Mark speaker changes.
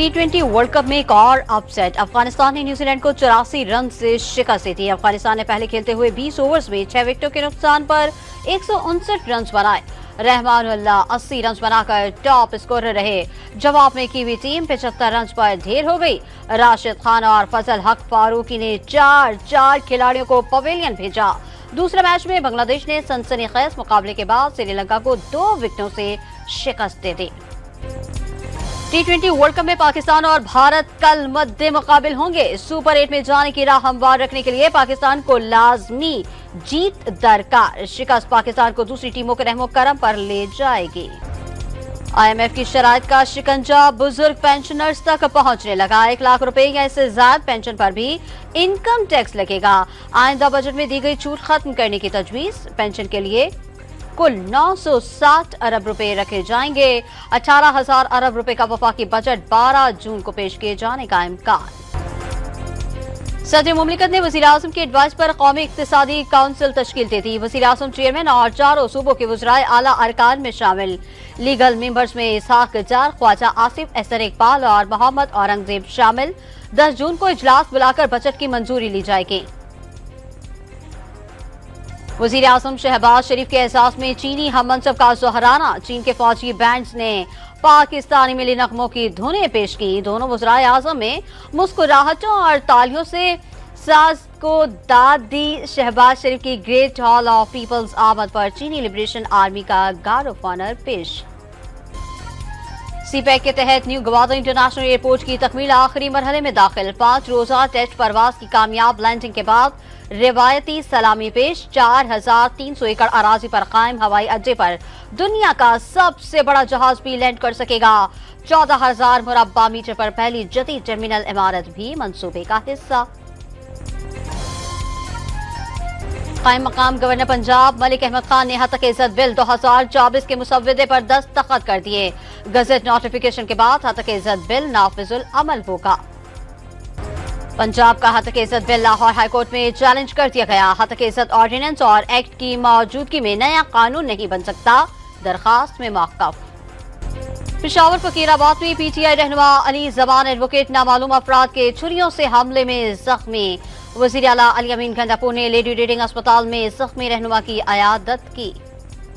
Speaker 1: टी20 world cup में एक और अपसेट। अफगानिस्तान ने न्यूजीलैंड को 84 रन से शिकस्त दी। अफगानिस्तान ने पहले खेलते हुए 20 ओवर्स में 6 विकेटों के नुकसान पर 159 रन बनाए। रहमानुल्लाह 80 रन बनाकर टॉप स्कोरर रहे। जवाब में कीवी टीम 75 रन पर ढेर हो गई। राशिद खान और फजल हक फारूकी ने 4 खिलाड़ियों को पवेलियन भेजा। दूसरे मैच में बांग्लादेश ने सनसनीखेज मुकाबले के बाद श्रीलंका को 2 विकेटों से शिकस्त दे दी। टी20 वर्ल्ड कप में पाकिस्तान और भारत कल मद्दे मुकाबिल होंगे। सुपर 8 में जाने की राह हमवार रखने के लिए पाकिस्तान को लाजमी जीत दरकार। शिकस्त पाकिस्तान को दूसरी टीमों के रहमो करम पर ले जाएगी। IMF की शराइत का शिकंजा बुजुर्ग पेंशनर्स तक पहुंचने लगा। 1 लाख रुपए या इससे ज्यादा पेंशन पर भी इनकम टैक्स लगेगा। आइंदा बजट में दी गई छूट खत्म करने की तजवीज। पेंशन के लिए कुल 960 अरब रुपए रखे जाएंगे। 18,000 अरब रुपए का वफाकी बजट 12 जून को पेश किए जाने का इम्कान। सदर मुमलिकत ने वज़ीर आज़म की एडवाइस पर कौमी इक्तिसादी काउंसिल तश्कील दे दी। वज़ीर आज़म चेयरमैन और 4 सूबों के वज़राए आला अरकान में शामिल। लीगल मेंबर्स में इसहाक जार, ख्वाजा आसिफ, एसर इकबाल और मोहम्मद औरंगजेब शामिल। 10 जून को इजलास बुलाकर बजट की मंजूरी ली जाएगी। वज़ीर आज़म शहबाज शरीफ के एहसास में चीनी हम मनसब का जोहराना। चीन के फौजी बैंड्स ने पाकिस्तानी मिली नगमों की धुनें पेश की। दोनों वज़राए आज़म में मुस्कुराहटों और तालियों से साज को दाद दी। शहबाज शरीफ की ग्रेट हॉल ऑफ पीपल्स आमद पर चीनी लिबरेशन आर्मी का गार्ड ऑफ ऑनर पेश। सीपैक के तहत न्यू गवादर इंटरनेशनल एयरपोर्ट की तकमील आखिरी मरहले में दाखिल। 5 रोजा टेस्ट परवाज की कामयाब लैंडिंग के बाद रिवायती सलामी पेश। 4,300 एकड़ अराजी पर कायम हवाई अड्डे पर दुनिया का सबसे बड़ा जहाज भी लैंड कर सकेगा। 14,000 मुरब्बा मीटर पर पहली जदीद टर्मिनल इमारत भी मंसूबे का हिस्सा। कायम मकाम गवर्नर पंजाब मलिक अहमद खान ने हतक इज्जत बिल 2024 के मुसव्वदे पर दस्तखत कर दिए। गजट नोटिफिकेशन के बाद हतक इज्जत बिल नाफिजुल अमल होगा। पंजाब का हतक इज्जत बिल लाहौर हाईकोर्ट में चैलेंज कर दिया गया। हतक इज्जत ऑर्डिनेंस और एक्ट की मौजूदगी में नया कानून नहीं बन सकता। दरखास्त में मौक़िफ़। पेशावर फकीराबाद में PTI रहनुमा अली जबान एडवोकेट नामालूम अफराद के छुरियों से हमले में जख्मी। वज़ीर आला अली अमीन गंडापुर ने लेडी रीडिंग अस्पताल में जख्मी रहनुमा की अयादत की।